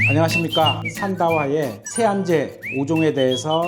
안녕하십니까. 산다와의 세안제 5종에 대해서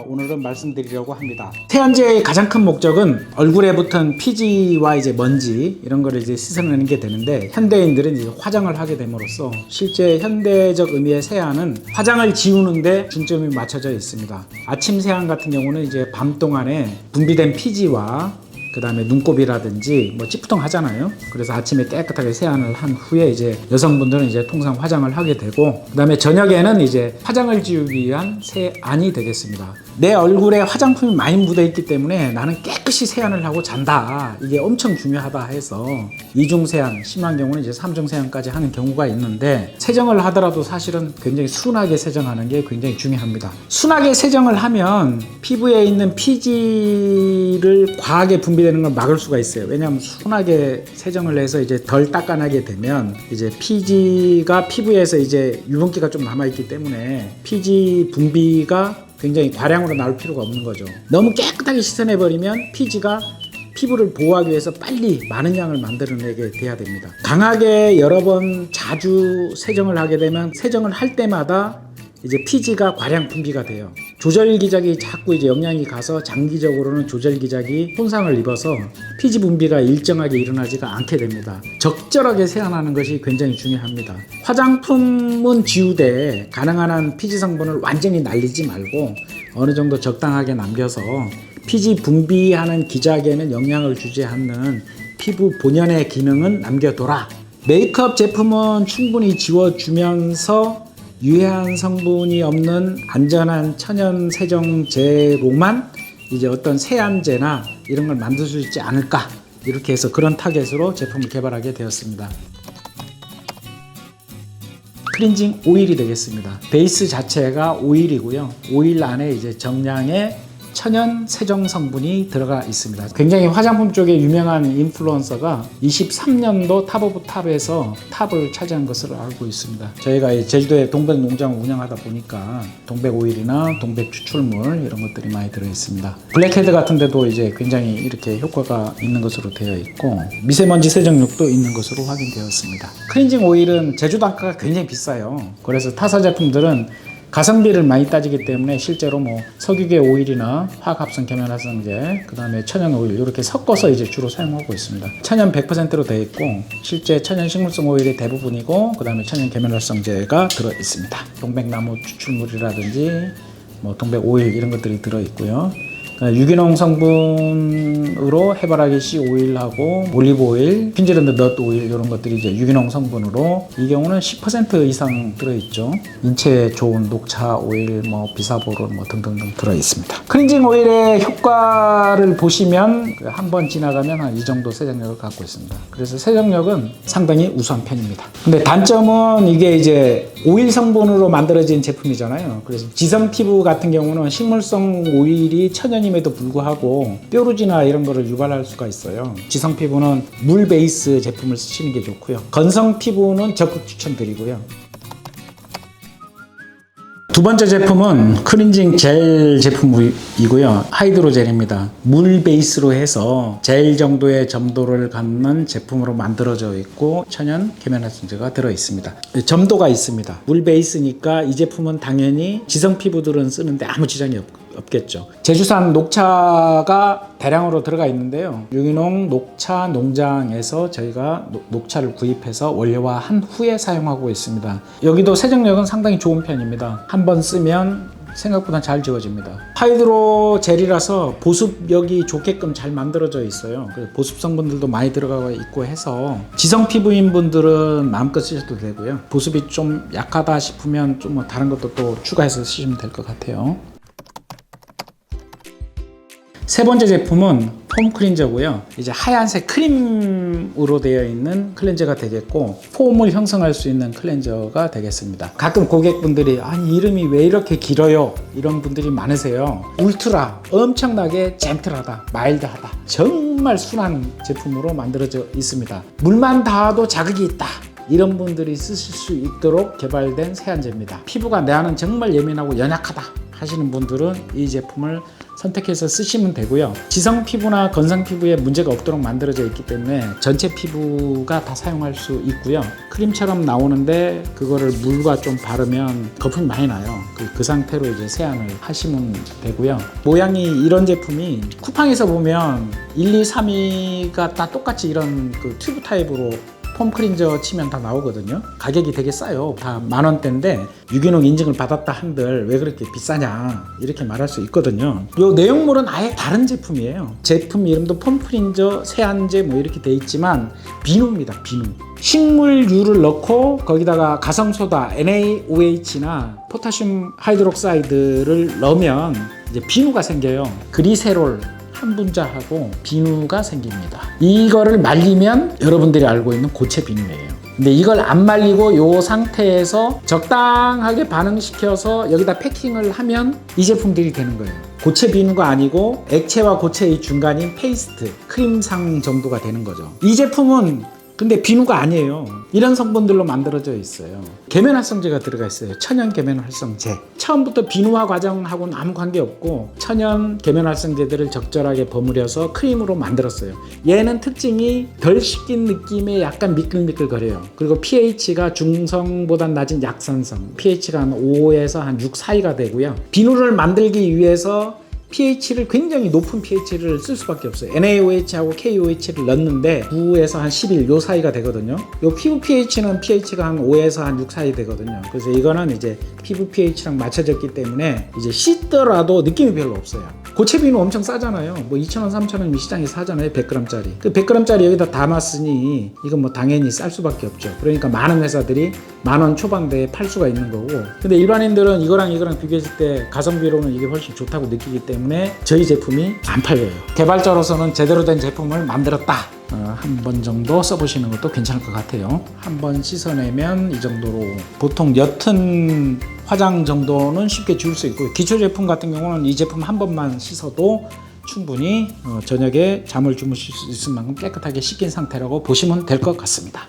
오늘은 말씀드리려고 합니다. 세안제의 가장 큰 목적은 얼굴에 붙은 피지와 이제 먼지 이런 거를 이제 씻어내는 게 되는데, 현대인들은 이제 화장을 하게 됨으로써 실제 현대적 의미의 세안은 화장을 지우는데 중점이 맞춰져 있습니다. 아침 세안 같은 경우는 이제 밤 동안에 분비된 피지와 그 다음에 눈곱이라든지 뭐 찌푸통 하잖아요. 그래서 아침에 깨끗하게 세안을 한 후에 이제 여성분들은 이제 통상 화장을 하게 되고, 그 다음에 저녁에는 이제 화장을 지우기 위한 세안이 되겠습니다. 내 얼굴에 화장품이 많이 묻어 있기 때문에 나는 깨끗이 세안을 하고 잔다, 이게 엄청 중요하다 해서 2중 세안, 심한 경우는 이제 3중 세안까지 하는 경우가 있는데, 세정을 하더라도 사실은 굉장히 순하게 세정하는 게 굉장히 중요합니다. 순하게 세정을 하면 피부에 있는 피지를 과하게 분비되는 걸 막을 수가 있어요. 왜냐하면 순하게 세정을 해서 이제 덜 닦아내게 되면 이제 피지가 피부에서 이제 유분기가 좀 남아있기 때문에 피지 분비가 굉장히 과량으로 나올 필요가 없는 거죠. 너무 깨끗하게 씻어내버리면 피지가 피부를 보호하기 위해서 빨리 많은 양을 만들어내게 돼야 됩니다. 강하게 여러 번 자주 세정을 하게 되면 세정을 할 때마다 이제 피지가 과량 분비가 돼요. 조절기작이 자꾸 이제 영향이 가서 장기적으로는 조절기작이 손상을 입어서 피지 분비가 일정하게 일어나지가 않게 됩니다. 적절하게 세안하는 것이 굉장히 중요합니다. 화장품은 지우되 가능한 한 피지 성분을 완전히 날리지 말고 어느 정도 적당하게 남겨서 피지 분비하는 기작에는 영향을 주지 않는 피부 본연의 기능은 남겨둬라. 메이크업 제품은 충분히 지워주면서 유해한 성분이 없는 안전한 천연 세정제로만 이제 어떤 세안제나 이런 걸 만들 수 있지 않을까, 이렇게 해서 그런 타겟으로 제품을 개발하게 되었습니다. 클렌징 오일이 되겠습니다. 베이스 자체가 오일이고요. 오일 안에 이제 정량의 천연 세정 성분이 들어가 있습니다. 굉장히 화장품 쪽에 유명한 인플루언서가 23년도 탑 오브 탑에서 탑을 차지한 것으로 알고 있습니다. 저희가 제주도에 동백 농장을 운영하다 보니까 동백 오일이나 동백 추출물 이런 것들이 많이 들어 있습니다. 블랙헤드 같은 데도 이제 굉장히 이렇게 효과가 있는 것으로 되어 있고, 미세먼지 세정력도 있는 것으로 확인되었습니다. 클렌징 오일은 제조 단가가 굉장히 비싸요. 그래서 타사 제품들은 가성비를 많이 따지기 때문에 실제로 뭐 석유계 오일이나 화학합성 계면활성제, 그 다음에 천연 오일 이렇게 섞어서 이제 주로 사용하고 있습니다. 천연 100%로 되어 있고, 실제 천연 식물성 오일이 대부분이고, 그 다음에 천연 계면활성제가 들어 있습니다. 동백나무 추출물이라든지 뭐 동백 오일 이런 것들이 들어 있고요. 유기농 성분으로 해바라기 씨 오일하고 올리브 오일, 퀸즐랜드 넛 오일 이런 것들이 이제 유기농 성분으로, 이 경우는 10% 이상 들어있죠. 인체에 좋은 녹차 오일, 뭐 비사보론 뭐 등등등 들어 있습니다. 클렌징 오일의 효과를 보시면 한 번 지나가면 한 이 정도 세정력을 갖고 있습니다. 그래서 세정력은 상당히 우수한 편입니다. 근데 단점은 이게 이제 오일 성분으로 만들어진 제품이잖아요. 그래서 지성 피부 같은 경우는 식물성 오일이 천연임에도 불구하고 뾰루지나 이런 거를 유발할 수가 있어요. 지성 피부는 물 베이스 제품을 쓰시는 게 좋고요. 건성 피부는 적극 추천드리고요. 두 번째 제품은 클렌징 젤 제품이고요. 하이드로젤입니다. 물 베이스로 해서 젤 정도의 점도를 갖는 제품으로 만들어져 있고, 천연 계면활성제가 들어 있습니다. 점도가 있습니다. 물 베이스니까 이 제품은 당연히 지성 피부들은 쓰는데 아무 지장이 없겠죠. 제주산 녹차가 대량으로 들어가 있는데요. 유기농 녹차 농장에서 저희가 녹차를 구입해서 원료화한 후에 사용하고 있습니다. 여기도 세정력은 상당히 좋은 편입니다. 한번 쓰면 생각보다 잘 지워집니다. 하이드로 젤이라서 보습력이 좋게끔 잘 만들어져 있어요. 보습 성분들도 많이 들어가 있고 해서 지성 피부인 분들은 마음껏 쓰셔도 되고요. 보습이 좀 약하다 싶으면 좀 뭐 다른 것도 또 추가해서 쓰시면 될 것 같아요. 세 번째 제품은 폼 클렌저고요. 이제 하얀색 크림으로 되어 있는 클렌저가 되겠고, 폼을 형성할 수 있는 클렌저가 되겠습니다. 가끔 고객분들이 아니 이름이 왜 이렇게 길어요? 이런 분들이 많으세요. 울트라, 엄청나게 젠틀하다, 마일드하다, 정말 순한 제품으로 만들어져 있습니다. 물만 닿아도 자극이 있다, 이런 분들이 쓰실 수 있도록 개발된 세안제입니다. 피부가 내 안은 정말 예민하고 연약하다, 하시는 분들은 이 제품을 선택해서 쓰시면 되고요. 지성 피부나 건성 피부에 문제가 없도록 만들어져 있기 때문에 전체 피부가 다 사용할 수 있고요. 크림처럼 나오는데 그거를 물과 좀 바르면 거품이 많이 나요. 그 상태로 이제 세안을 하시면 되고요. 모양이 이런 제품이 쿠팡에서 보면 1, 2, 3위가 다 똑같이 이런 그 튜브 타입으로 폼 클린저 치면 다 나오거든요. 가격이 되게 싸요. 다 10,000원대인데 유기농 인증을 받았다 한들 왜 그렇게 비싸냐 이렇게 말할 수 있거든요. 이 내용물은 아예 다른 제품이에요. 제품 이름도 폼 클린저 세안제 뭐 이렇게 돼 있지만 비누입니다. 비누. 식물유를 넣고 거기다가 가성소다 NaOH나 포타슘 하이드록사이드를 넣으면 이제 비누가 생겨요. 그리세롤 한 분자하고 비누가 생깁니다. 이거를 말리면 여러분들이 알고 있는 고체 비누예요. 근데 이걸 안 말리고 이 상태에서 적당하게 반응시켜서 여기다 패킹을 하면 이 제품들이 되는 거예요. 고체 비누가 아니고 액체와 고체의 중간인 페이스트, 크림상 정도가 되는 거죠. 이 제품은 근데 비누가 아니에요. 이런 성분들로 만들어져 있어요. 계면활성제가 들어가 있어요. 천연 계면활성제. 처음부터 비누화 과정하고는 아무 관계없고 천연 계면활성제들을 적절하게 버무려서 크림으로 만들었어요. 얘는 특징이 덜 씻긴 느낌의 약간 미끌미끌거려요. 그리고 pH가 중성보다 낮은 약산성. pH가 한 5에서 한 6 사이가 되고요. 비누를 만들기 위해서 pH를 굉장히 높은 pH를 쓸 수밖에 없어요. NaOH하고 KOH를 넣는데 9에서 한 11 요 사이가 되거든요. 요 피부 pH는 pH가 한 5에서 한 6 사이 되거든요. 그래서 이거는 이제 피부 pH랑 맞춰졌기 때문에 이제 씻더라도 느낌이 별로 없어요. 고체 비누 엄청 싸잖아요. 뭐 2,000원, 3,000원 시장에서 사잖아요. 100g짜리. 그 100g짜리 여기다 담았으니 이건 뭐 당연히 쌀 수밖에 없죠. 그러니까 많은 회사들이 10,000원 초반대에 팔 수가 있는 거고. 근데 일반인들은 이거랑 비교했을 때 가성비로는 이게 훨씬 좋다고 느끼기 때문에 저희 제품이 안 팔려요. 개발자로서는 제대로 된 제품을 만들었다. 한 번 정도 써보시는 것도 괜찮을 것 같아요. 한 번 씻어내면 이 정도로 보통 옅은 화장 정도는 쉽게 지울 수 있고 기초 제품 같은 경우는 이 제품 한 번만 씻어도 충분히 저녁에 잠을 주무실 수 있을 만큼 깨끗하게 씻긴 상태라고 보시면 될 것 같습니다.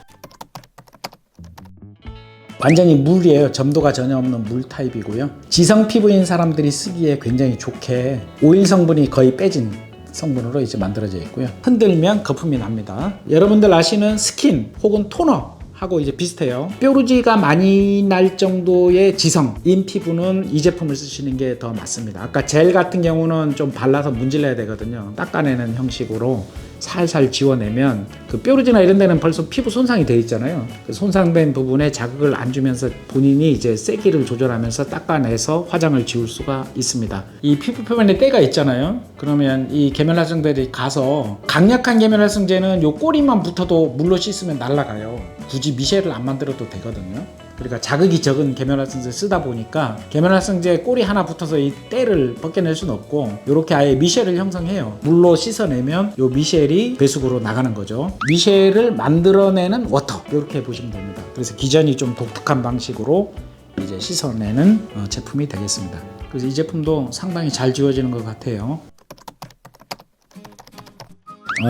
완전히 물이에요. 점도가 전혀 없는 물 타입이고요. 지성 피부인 사람들이 쓰기에 굉장히 좋게 오일 성분이 거의 빼진 성분으로 이제 만들어져 있고요. 흔들면 거품이 납니다. 여러분들 아시는 스킨 혹은 토너 하고 이제 비슷해요. 뾰루지가 많이 날 정도의 지성인 피부는 이 제품을 쓰시는 게 더 맞습니다. 아까 젤 같은 경우는 좀 발라서 문질러야 되거든요. 닦아내는 형식으로 살살 지워내면 그 뾰루지나 이런 데는 벌써 피부 손상이 되어 있잖아요. 그 손상된 부분에 자극을 안 주면서 본인이 이제 세기를 조절하면서 닦아내서 화장을 지울 수가 있습니다. 이 피부 표면에 때가 있잖아요. 그러면 이 계면활성제들이 가서 강력한 계면활성제는 요 꼬리만 붙어도 물로 씻으면 날아가요. 굳이 미쉐를 안 만들어도 되거든요. 그러니까 자극이 적은 계면활성제 쓰다 보니까 계면활성제 꼬리 하나 붙어서 이 때를 벗겨낼 수는 없고 이렇게 아예 미쉐를 형성해요. 물로 씻어내면 요 미쉐이 배수구로 나가는 거죠. 미쉐를 만들어내는 워터 이렇게 보시면 됩니다. 그래서 기전이 좀 독특한 방식으로 이제 씻어내는 제품이 되겠습니다. 그래서 이 제품도 상당히 잘 지워지는 것 같아요.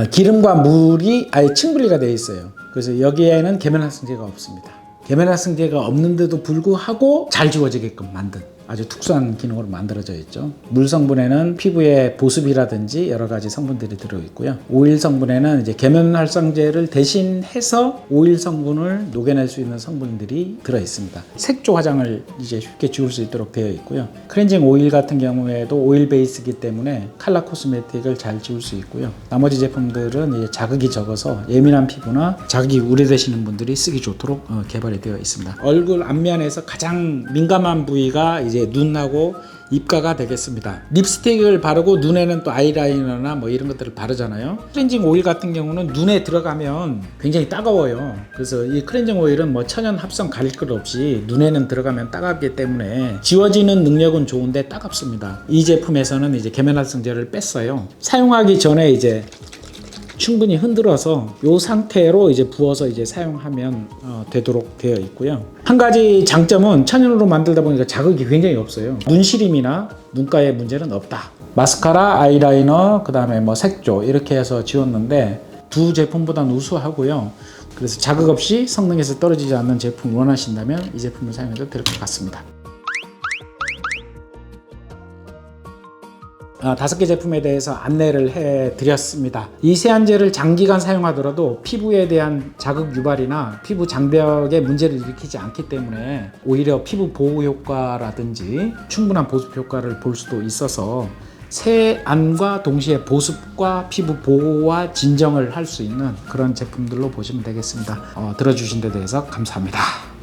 기름과 물이 아예 층분리가 되어 있어요. 그래서 여기에는 계면활성제가 없습니다. 계면활성제가 없는데도 불구하고 잘 지워지게끔 만든 아주 특수한 기능으로 만들어져 있죠. 물 성분에는 피부의 보습이라든지 여러 가지 성분들이 들어있고요. 오일 성분에는 이제 계면활성제를 대신해서 오일 성분을 녹여낼 수 있는 성분들이 들어있습니다. 색조 화장을 이제 쉽게 지울 수 있도록 되어 있고요. 클렌징 오일 같은 경우에도 오일 베이스이기 때문에 칼라 코스메틱을 잘 지울 수 있고요. 나머지 제품들은 이제 자극이 적어서 예민한 피부나 자극이 우려되시는 분들이 쓰기 좋도록 개발이 되어 있습니다. 얼굴 앞면에서 가장 민감한 부위가 이제 눈하고 입가가 되겠습니다. 립스틱을 바르고 눈에는 또 아이라이너나 뭐 이런 것들을 바르잖아요. 클렌징 오일 같은 경우는 눈에 들어가면 굉장히 따가워요. 그래서 이 클렌징 오일은 뭐 천연 합성 가릴 것 없이 눈에는 들어가면 따갑기 때문에 지워지는 능력은 좋은데 따갑습니다. 이 제품에서는 이제 계면활성제를 뺐어요. 사용하기 전에 이제 충분히 흔들어서 이 상태로 이제 부어서 이제 사용하면 되도록 되어 있고요. 한 가지 장점은 천연으로 만들다 보니까 자극이 굉장히 없어요. 눈시림이나 눈가에 문제는 없다. 마스카라, 아이라이너, 그 다음에 뭐 색조 이렇게 해서 지웠는데 두 제품보다는 우수하고요. 그래서 자극 없이 성능에서 떨어지지 않는 제품을 원하신다면 이 제품을 사용해도 될 것 같습니다. 5개 제품에 대해서 안내를 해드렸습니다. 이 세안제를 장기간 사용하더라도 피부에 대한 자극 유발이나 피부 장벽에 문제를 일으키지 않기 때문에 오히려 피부 보호 효과라든지 충분한 보습 효과를 볼 수도 있어서 세안과 동시에 보습과 피부 보호와 진정을 할 수 있는 그런 제품들로 보시면 되겠습니다. 들어주신 데 대해서 감사합니다.